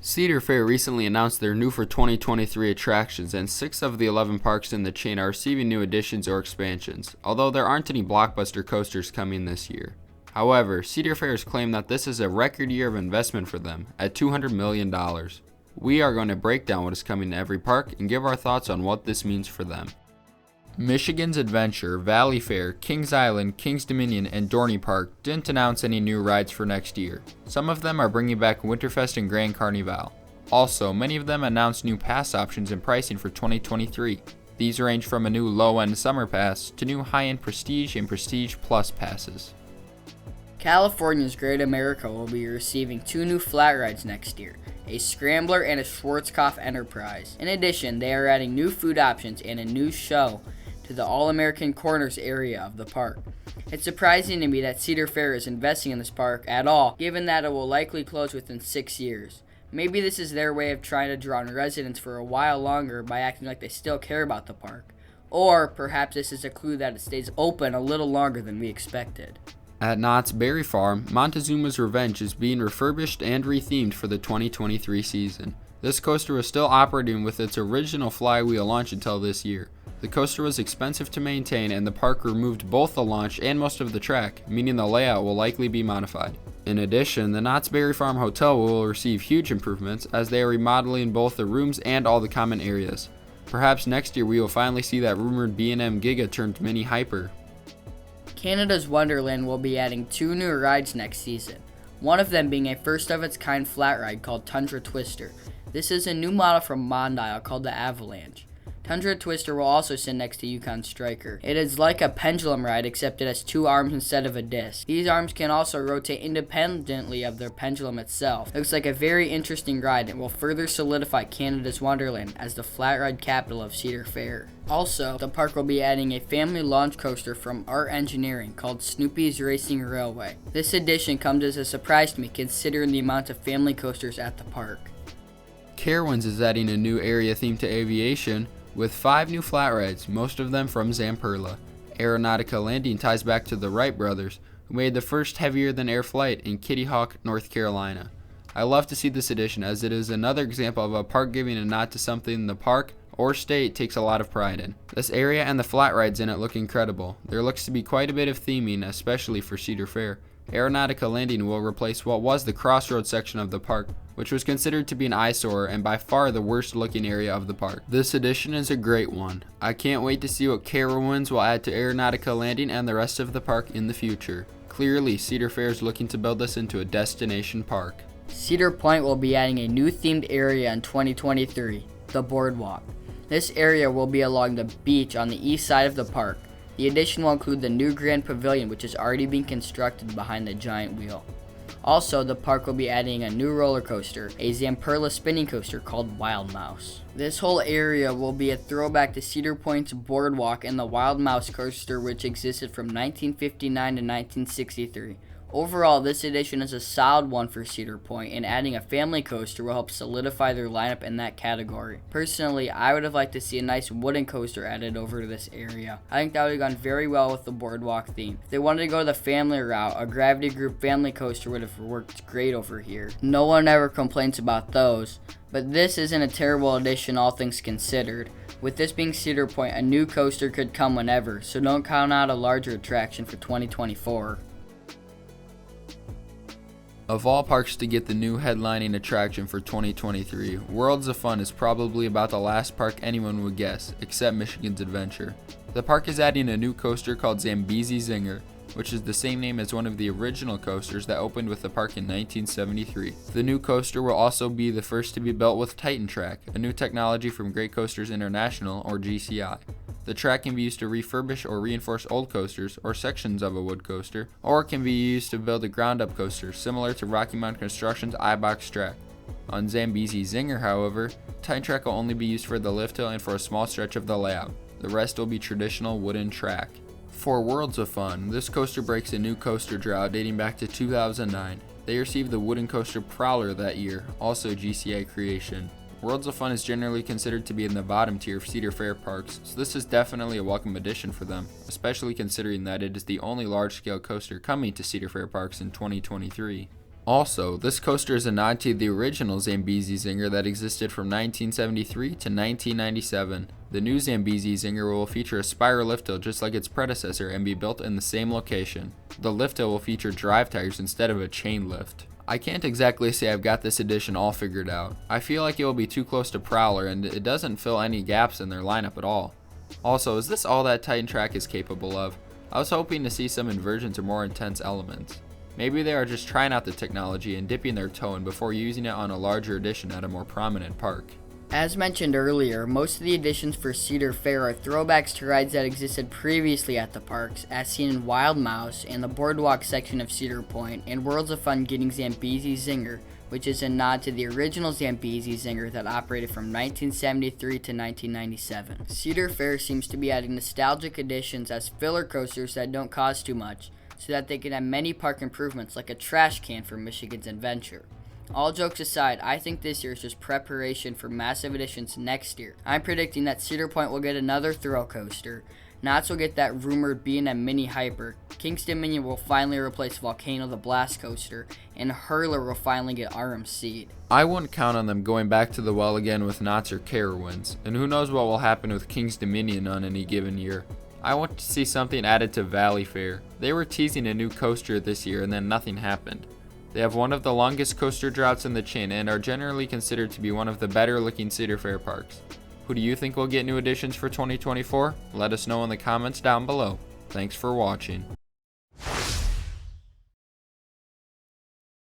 Cedar Fair recently announced their new for 2023 attractions, and 6 of the 11 parks in the chain are receiving new additions or expansions, although there aren't any blockbuster coasters coming this year. However, Cedar Fair has claimed that this is a record year of investment for them, at $200 million. We are going to break down what is coming to every park and give our thoughts on what this means for them. Michigan's Adventure, Valley Fair, Kings Island, Kings Dominion, and Dorney Park didn't announce any new rides for next year. Some of them are bringing back Winterfest and Grand Carnival. Also, many of them announced new pass options and pricing for 2023. These range from a new low-end summer pass to new high-end Prestige and Prestige Plus passes. California's Great America will be receiving 2 new flat rides next year, a Scrambler and a Schwarzkopf Enterprise. In addition, they are adding new food options and a new show to the All-American Corners area of the park. It's surprising to me that Cedar Fair is investing in this park at all, given that it will likely close within 6 years. Maybe this is their way of trying to draw in residents for a while longer by acting like they still care about the park. Or perhaps this is a clue that it stays open a little longer than we expected. At Knott's Berry Farm, Montezuma's Revenge is being refurbished and rethemed for the 2023 season. This coaster was still operating with its original flywheel launch until this year. The coaster was expensive to maintain, and the park removed both the launch and most of the track, meaning the layout will likely be modified. In addition, the Knott's Berry Farm Hotel will receive huge improvements as they are remodeling both the rooms and all the common areas. Perhaps next year we will finally see that rumored B&M Giga turned mini hyper. Canada's Wonderland will be adding 2 new rides next season, one of them being a first-of-its-kind flat ride called Tundra Twister. This is a new model from Mondial called the Avalanche. Tundra Twister will also sit next to Yukon Striker. It is like a pendulum ride, except it has 2 arms instead of a disc. These arms can also rotate independently of their pendulum itself. It looks like a very interesting ride and will further solidify Canada's Wonderland as the flat ride capital of Cedar Fair. Also, the park will be adding a family launch coaster from Art Engineering called Snoopy's Racing Railway. This addition comes as a surprise to me considering the amount of family coasters at the park. Carowinds is adding a new area themed to aviation, with 5 new flat rides, most of them from Zamperla. Aeronautica Landing ties back to the Wright brothers, who made the first heavier-than-air flight in Kitty Hawk, North Carolina. I love to see this addition, as it is another example of a park giving a nod to something the park or state takes a lot of pride in. This area and the flat rides in it look incredible. There looks to be quite a bit of theming, especially for Cedar Fair. Aeronautica Landing will replace what was the Crossroads section of the park, which was considered to be an eyesore and by far the worst looking area of the park. This addition is a great one. I can't wait to see what Carowinds will add to Aeronautica Landing and the rest of the park in the future. Clearly, Cedar Fair is looking to build this into a destination park. Cedar Point will be adding a new themed area in 2023, the Boardwalk. This area will be along the beach on the east side of the park. The addition will include the new Grand Pavilion, which is already being constructed behind the giant wheel. Also, the park will be adding a new roller coaster, a Zamperla spinning coaster called Wild Mouse. This whole area will be a throwback to Cedar Point's Boardwalk and the Wild Mouse coaster, which existed from 1959 to 1963. Overall, this addition is a solid one for Cedar Point, and adding a family coaster will help solidify their lineup in that category. Personally, I would have liked to see a nice wooden coaster added over to this area. I think that would have gone very well with the Boardwalk theme. If they wanted to go the family route, a Gravity Group family coaster would have worked great over here. No one ever complains about those, but this isn't a terrible addition all things considered. With this being Cedar Point, a new coaster could come whenever, so don't count out a larger attraction for 2024. Of all parks to get the new headlining attraction for 2023, Worlds of Fun is probably about the last park anyone would guess, except Michigan's Adventure. The park is adding a new coaster called Zambezi Zinger, which is the same name as one of the original coasters that opened with the park in 1973. The new coaster will also be the first to be built with Titan Track, a new technology from Great Coasters International, or GCI. The track can be used to refurbish or reinforce old coasters or sections of a wood coaster, or it can be used to build a ground-up coaster, similar to Rocky Mountain Construction's iBox track. On Zambezi Zinger, however, Titan Track will only be used for the lift hill and for a small stretch of the layout. The rest will be traditional wooden track. For Worlds of Fun, this coaster breaks a new coaster drought dating back to 2009. They received the wooden coaster Prowler that year, also GCI creation. Worlds of Fun is generally considered to be in the bottom tier of Cedar Fair parks, so this is definitely a welcome addition for them, especially considering that it is the only large-scale coaster coming to Cedar Fair parks in 2023. Also, this coaster is a nod to the original Zambezi Zinger that existed from 1973 to 1997. The new Zambezi Zinger will feature a spiral lift hill just like its predecessor and be built in the same location. The lift hill will feature drive tires instead of a chain lift. I can't exactly say I've got this edition all figured out. I feel like it will be too close to Prowler and it doesn't fill any gaps in their lineup at all. Also, is this all that Titan Track is capable of? I was hoping to see some inversions or more intense elements. Maybe they are just trying out the technology and dipping their toe in before using it on a larger edition at a more prominent park. As mentioned earlier, most of the additions for Cedar Fair are throwbacks to rides that existed previously at the parks, as seen in Wild Mouse and the Boardwalk section of Cedar Point, and Worlds of Fun getting Zambezi Zinger, which is a nod to the original Zambezi Zinger that operated from 1973 to 1997. Cedar Fair seems to be adding nostalgic additions as filler coasters that don't cost too much, so that they can have many park improvements like a trash can for Michigan's Adventure. All jokes aside, I think this year is just preparation for massive additions next year. I'm predicting that Cedar Point will get another thrill coaster, Knott's will get that rumored B&M Mini Hyper, King's Dominion will finally replace Volcano the Blast Coaster, and Hurler will finally get RMC'd. I wouldn't count on them going back to the well again with Knott's or Carowinds, and who knows what will happen with King's Dominion on any given year. I want to see something added to Valley Fair. They were teasing a new coaster this year and then nothing happened. They have one of the longest coaster droughts in the chain and are generally considered to be one of the better looking Cedar Fair parks. Who do you think will get new additions for 2024? Let us know in the comments down below. Thanks for watching.